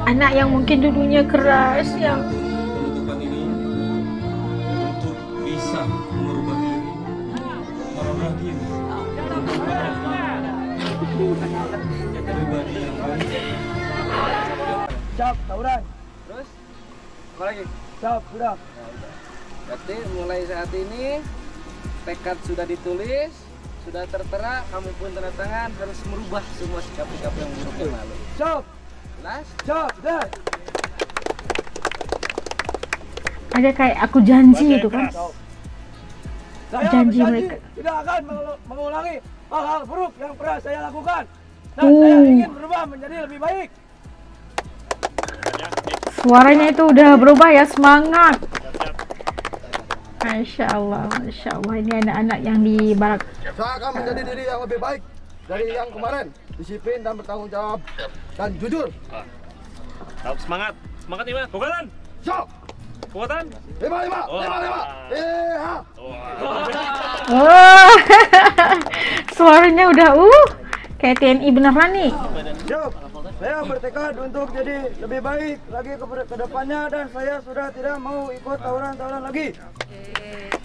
Anak yang mungkin dulunya keras, yang Menentukan ini untuk bisa merubah diri orang rajin untuk menjadi pribadi yang baik. Siap, tawuran. Terus apa lagi? Siap, sudah. Berarti mulai saat ini tekad sudah ditulis, sudah tertera, kamu pun tanda tangan harus merubah semua sikap-sikap yang buruk yang lalu. Siap, Jelas? siap, sudah. ada kayak aku janji itu kan. Saya Janji berjanji mereka. tidak akan mengulangi hal-hal buruk yang pernah saya lakukan. Dan saya ingin berubah menjadi lebih baik. Suaranya itu udah berubah ya, semangat. Masya Allah, Masya Allah. Ini anak-anak yang di barak. Saya akan menjadi diri yang lebih baik dari yang kemarin. Disiplin dan bertanggung jawab. Dan jujur. Semangat, semangat nih mas. Kekuatan, Siap. kekuatan. Lima. Oh, suaranya udah kayak TNI beneran nih. Siap. Saya bertekad untuk jadi lebih baik lagi ke depannya dan saya sudah tidak mau ikut tawuran-tawuran lagi.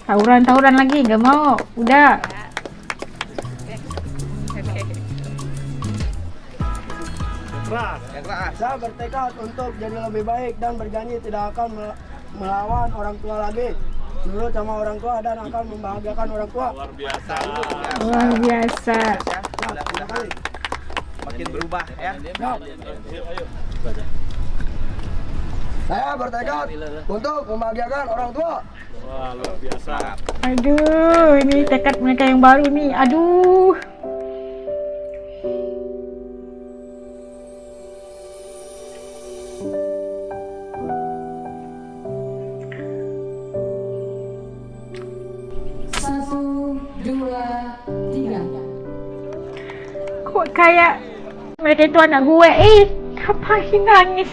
Tawuran lagi, nggak mau. Udah. Saya bertekad untuk jadi lebih baik dan berjanji tidak akan melawan orang tua lagi. Nurut sama orang tua dan akan membahagiakan orang tua. Luar biasa. Luar biasa. Terima kasih. Makin berubah ya. Siap. Saya bertekad untuk membahagiakan orang tua. Wah, luar biasa. Aduh, ini tekad mereka yang baru nih. Aduh. Kok kayak mereka itu anak gue? Ngapain nangis?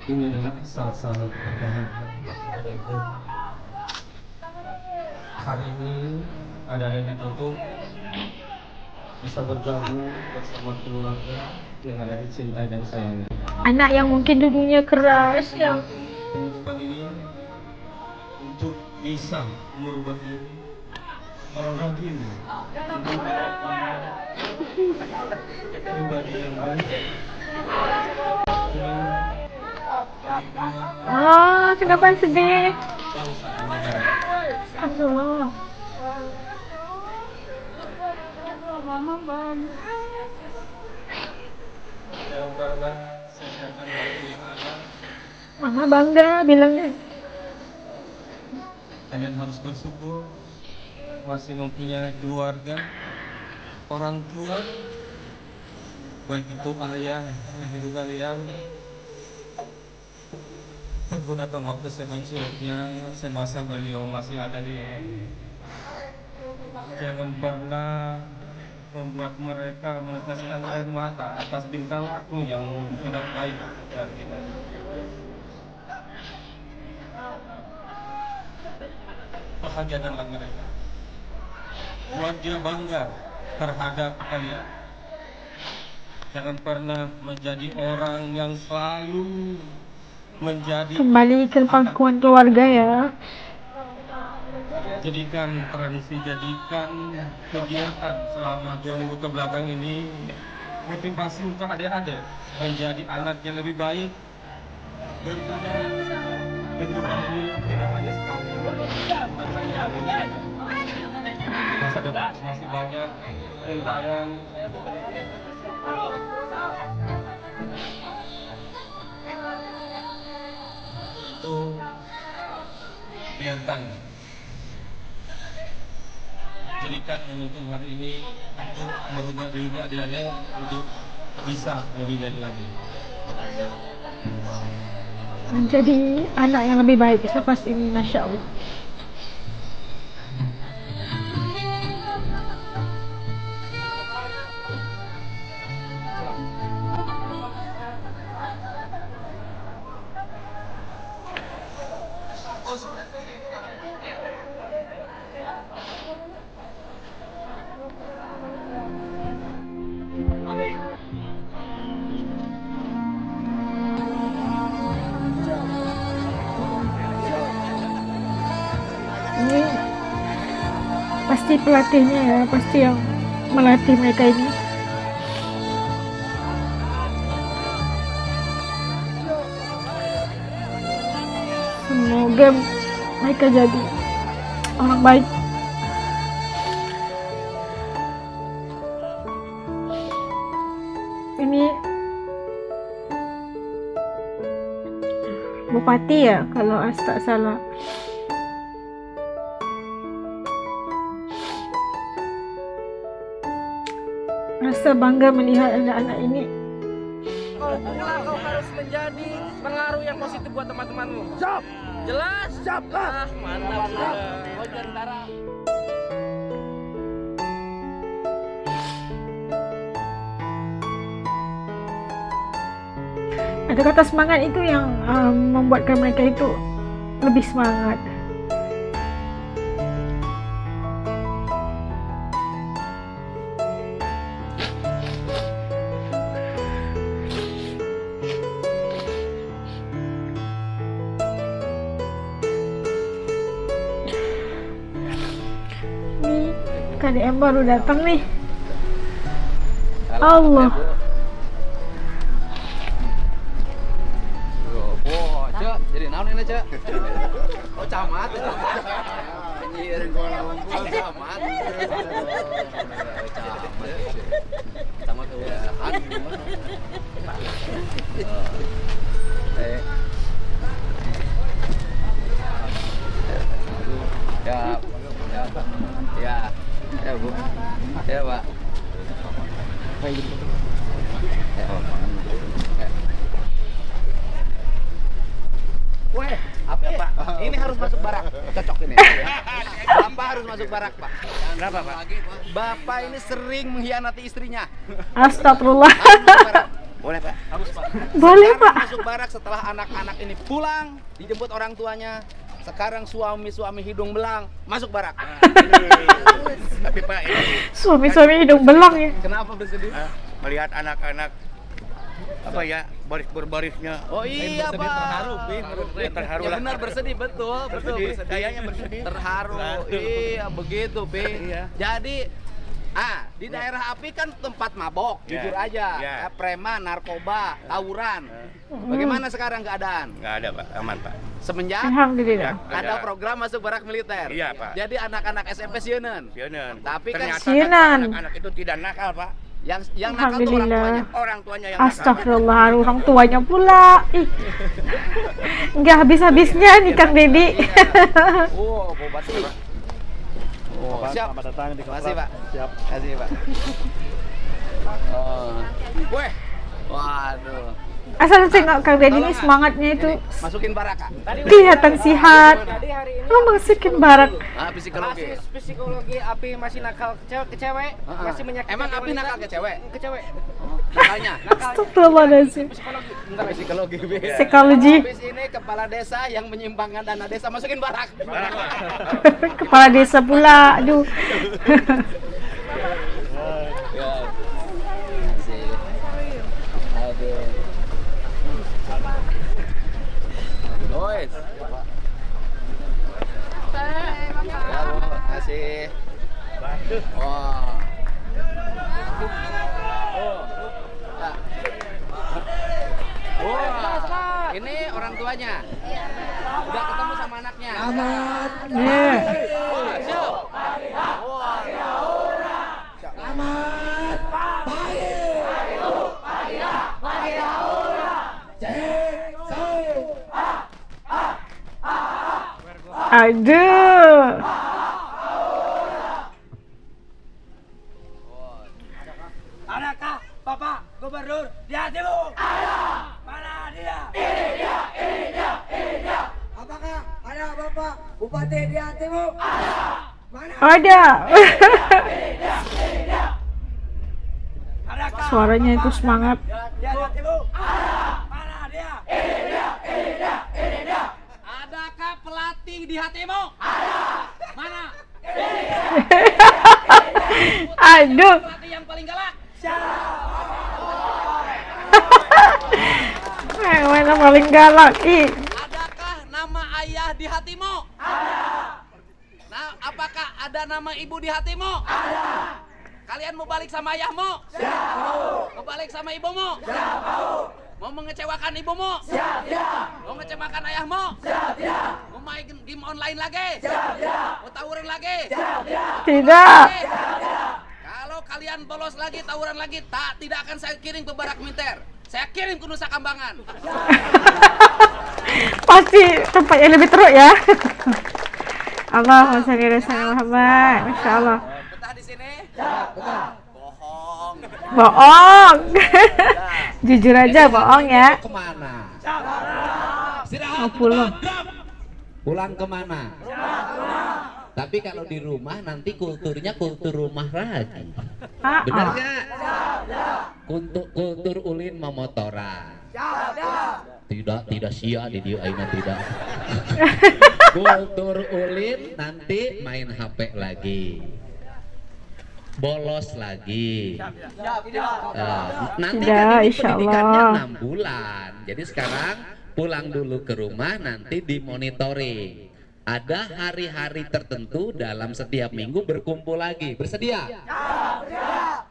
Ini adalah salah-salah hari ini ada yang ditutup bisa bergabung bersama keluarga yang ada dicintai dan sayangi. Anak yang mungkin dulunya keras, yang Menentukan ini untuk bisa merubah diri orang rajin untuk pribadi yang baik. kenapa sedih? Alhamdulillah. Mama bangga bilangnya. Kalian harus bersyukur masih mempunyai keluarga, orang tua, baik itu ayah, ibu kalian. Menggunakan waktu sebaik-baiknya semasa beliau masih ada di. Jangan pernah membuat mereka meneteskan air mata atas bintang waktu yang tidak baik dari kita. Bahagiakanlah mereka. Buat dia bangga terhadap kalian. Jangan pernah menjadi orang yang selalu menjadi Kembali ke pangkuan keluarga ya. jadikan tradisi, jadikan kegiatan selama 2 minggu ke belakang ini motivasi untuk adik-adik menjadi anak yang lebih baik, berguna kehidupan ini tidak hanya sekali. Masa depan masih banyak rintangan. Itu biarkan. Jadikan momentum hari ini untuk merubah diri adik-adik untuk bisa lebih baik lagi. Menjadi anak yang lebih baik selepas ini, Masya Allah. pasti pelatihnya ya, pasti yang melatih mereka ini. Semoga mereka jadi orang baik. Ini bupati ya kalau tak salah. Rasa bangga melihat anak-anak ini. Kau harus menjadi pengaruh yang positif buat teman-temanmu. Siap. Jelas? Siap, Pak. Ah, mantap sudah. Oh, tentara. Ada kata semangat itu yang membuatkan mereka itu lebih semangat. Nih, KDM baru datang nih. Allah. Oh, Cek, jadi naon ini, Cek? Oh, camat. Anjir, camat. Camat kelurahan. Ya, Bu. Ya, Pak. Weh, apa Pak? Ini harus masuk barak. Cocok ini. Bapak harus masuk barak, Pak. Kenapa, Pak? Bapak ini sering mengkhianati istrinya. Astagfirullah. Boleh, Pak? Harus, Pak. Boleh, Sekarang Pak. masuk barak setelah anak-anak ini pulang, dijemput orang tuanya. Sekarang suami-suami hidung belang masuk barak. Tapi Pak, ini Suami-suami hidung belang ya. Kenapa bersedih? melihat anak-anak apa ya, baris-barisnya. Oh iya, Pak. Terharu, Ya, terharu Ya lah. benar bersedih, betul Bersedih, bersedih. kayaknya bersedih. Terharu. Iya, begitu, Pi. Iya. Jadi di daerah api kan tempat mabok, Ya. jujur aja. Ya. Preman, narkoba, tawuran. Bagaimana sekarang keadaan? Nggak ada Pak, aman Pak. Semenjak Alhamdulillah. ada program masuk barak militer. Iya, Pak. Jadi anak-anak SMP sieun. Sianan. Tapi kan ternyata sianan. anak-anak itu tidak nakal Pak. Yang nakal tuh orang tuanya. Orang tuanya yang nakal. Astagfirullah, orang tuanya pula. Ih. Nggak habis-habisnya nih Kang Dedi. Oh, bupati. Oh, siap. Selamat datang di Terima kasih, Pak. Siap. Terima kasih, Pak. Oh. Weh. Waduh. Asal tengok Kang Dedi ini semangatnya itu Masukin barak, Kak. kelihatan sihat. Tadi hari ini Lo masukin barak. Psikologi. basis psikologi Api masih nakal ke cewek, masih menyakiti Emang Api wanita. nakal ke cewek? Ke cewek. Nakalnya. Astagfirullahaladzim. Psikologi. Bentar, psikologi. Psikologi. Habis ini kepala desa yang menyimpangkan dana desa masukin barak. Kepala desa pula. Aduh. Ya. Asik. Aduh. Boys. Ya, Bu. Kasih. Wah. Oh. Ya. Wah. Ini orang tuanya. Udah ketemu sama anaknya. Yeah. Wah, siap. Wah. Aduh. Adakah Bapak Gubernur di hatimu? Ada. Mana dia? Ini dia. Apakah ada Bapak Bupati di hatimu? Ada. Mana? Ada. Adakah Suaranya itu Bapak semangat. di hatimu? Ada. Mana dia? Ini dia. Adakah pelatih di hatimu? Ada. Mana? Aduh. Pelatih yang paling galak? Yang mana paling galak? Ih. Adakah nama ayah di hatimu? Ada. Nah, apakah Ada nama ibu di hatimu? Ada. Kalian mau balik sama ayahmu? Siap, mau. Mau balik sama ibumu? Siap, mau. Mau mengecewakan ibumu? Siap, ya. Mau mengecewakan ayahmu? Siap, ya. Mau main game online lagi? Siap, ya. Mau tawuran lagi? Siap, ya. Tidak. Siap, ya. Kalau kalian bolos lagi, tawuran lagi, tidak akan saya kirim ke barak militer. Saya kirim ke Nusa Kambangan. Pasti tempat yang lebih teruk ya. Allahumma sholli ala sayyidina Muhammad. Masya Allah. Betah di sini? Bohong. Bohong. Jujur aja bohong ya. Kemana? Mau pulang. Pulang kemana? Tapi kalau di rumah nanti kulturnya kultur rumah lagi. Benar nggak? Kultur ulin memotoran. Tidak sia di dia aina tidak. Kultur ulin nanti main HP lagi. Bolos lagi. Nanti kan ini pendidikannya 6 bulan. Jadi sekarang pulang dulu ke rumah, nanti dimonitoring. Ada hari-hari tertentu dalam setiap minggu berkumpul lagi. Bersedia?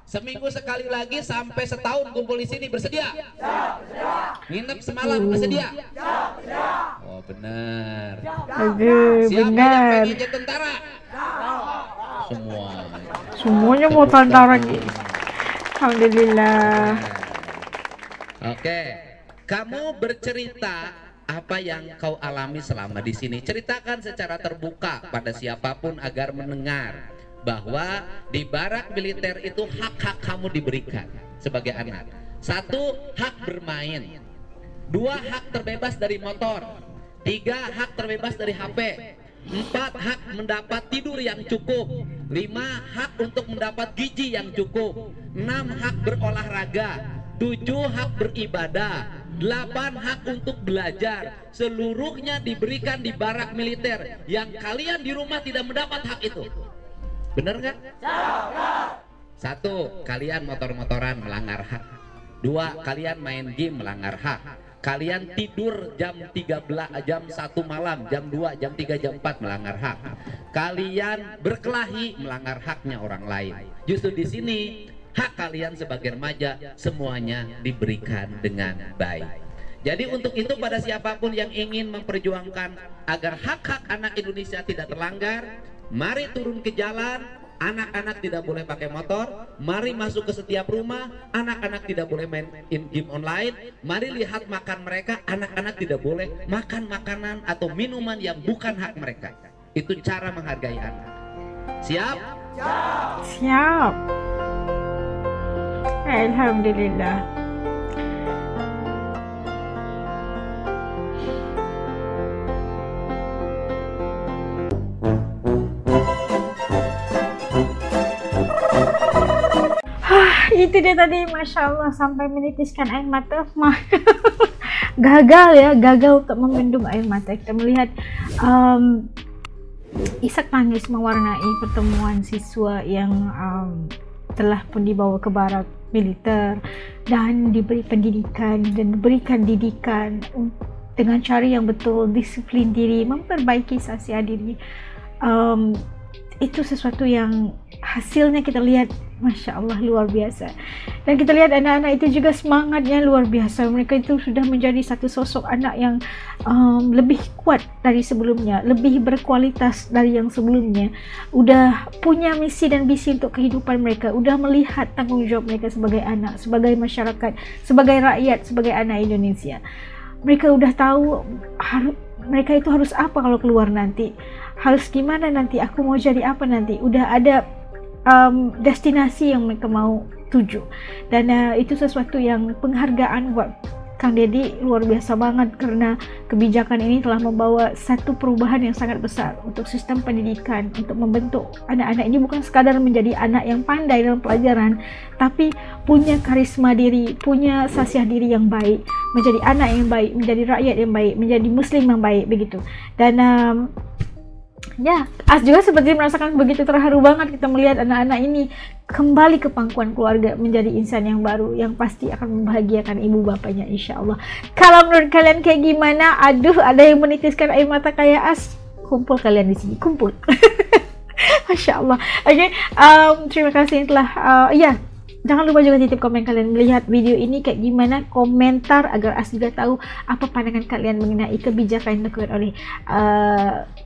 Seminggu sekali lagi sampai setahun kumpul di sini. Bersedia? Nginep semalam. Bersedia? Oh benar. Aduh, Siapa yang benar. pengen jadi tentara? Semua. Semuanya mau tentara gitu. Alhamdulillah. Oke, kamu bercerita apa yang kau alami selama di sini. Ceritakan secara terbuka pada siapapun agar mendengar bahwa di barak militer itu hak-hak kamu diberikan sebagai anak. 1, hak bermain. 2, hak terbebas dari motor. 3, hak terbebas dari HP. 4, hak mendapat tidur yang cukup. 5, hak untuk mendapat gizi yang cukup. 6, hak berolahraga. 7, hak beribadah. 8, hak untuk belajar. Seluruhnya diberikan di barak militer. Yang kalian di rumah tidak mendapat hak itu. Bener nggak? 1, kalian motor-motoran melanggar hak. 2, kalian main game melanggar hak. Kalian tidur jam 1 malam, jam 2, jam 3, jam 4 melanggar hak. Kalian berkelahi melanggar haknya orang lain. Justru di sini hak kalian sebagai remaja semuanya diberikan dengan baik. Jadi untuk itu pada siapapun yang ingin memperjuangkan agar hak-hak anak Indonesia tidak terlanggar, mari turun ke jalan. Anak-anak tidak boleh pakai motor. Mari masuk ke setiap rumah. Anak-anak tidak boleh main game online. Mari lihat makan mereka. Anak-anak tidak boleh makan makanan atau minuman yang bukan hak mereka. Itu cara menghargai anak. Siap? Siap. Alhamdulillah. Itu dia tadi, Masya Allah, sampai menitiskan air mata. Gagal ya, gagal untuk membendung air mata. Kita melihat isak tangis mewarnai pertemuan siswa yang telah pun dibawa ke barak militer dan diberi pendidikan dan diberikan didikan dengan cara yang betul, disiplin diri, memperbaiki sasiah diri. Itu sesuatu yang hasilnya kita lihat, Masya Allah, luar biasa. Dan kita lihat anak-anak itu juga semangatnya luar biasa. Mereka itu sudah menjadi satu sosok anak yang lebih kuat dari sebelumnya, lebih berkualitas dari yang sebelumnya. Udah punya misi dan visi untuk kehidupan mereka, udah melihat tanggung jawab mereka sebagai anak, sebagai masyarakat, sebagai rakyat, sebagai anak Indonesia. Mereka udah tahu mereka itu harus apa kalau keluar nanti, harus gimana nanti, aku mau jadi apa nanti. Udah ada destinasi yang mereka mau tuju, dan itu sesuatu yang penghargaan buat Kang Deddy luar biasa banget, karena kebijakan ini telah membawa satu perubahan yang sangat besar untuk sistem pendidikan, untuk membentuk anak-anak ini bukan sekadar menjadi anak yang pandai dalam pelajaran, tapi punya karisma diri, punya sasiah diri yang baik, menjadi anak yang baik, menjadi rakyat yang baik, menjadi muslim yang baik, begitu. Dan ya, As juga seperti merasakan begitu terharu banget kita melihat anak-anak ini kembali ke pangkuan keluarga, menjadi insan yang baru yang pasti akan membahagiakan ibu bapaknya, insya Allah. Kalau menurut kalian kayak gimana? Aduh, ada yang menitiskan air mata kayak As? Kumpul kalian di sini, kumpul. Masya Allah. Okay, terima kasih yang telah jangan lupa juga titip komen kalian melihat video ini kayak gimana, komentar agar As juga tahu apa pandangan kalian mengenai kebijakan yang dilakukan oleh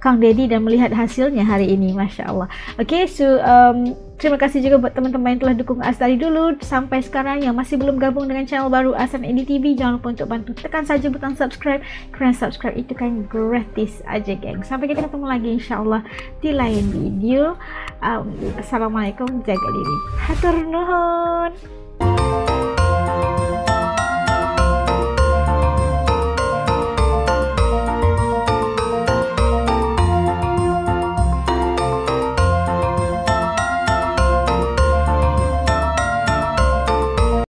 Kang Deddy dan melihat hasilnya hari ini. Masya Allah. Okay, so terima kasih juga buat teman-teman yang telah dukung As dari dulu sampai sekarang. Yang masih belum gabung dengan channel baru As and Edi TV, jangan lupa untuk bantu tekan saja butang subscribe, kerana subscribe itu kan gratis aja geng. Sampai kita ketemu lagi insyaAllah di lain video. Assalamualaikum, jaga diri, hatur nuhun.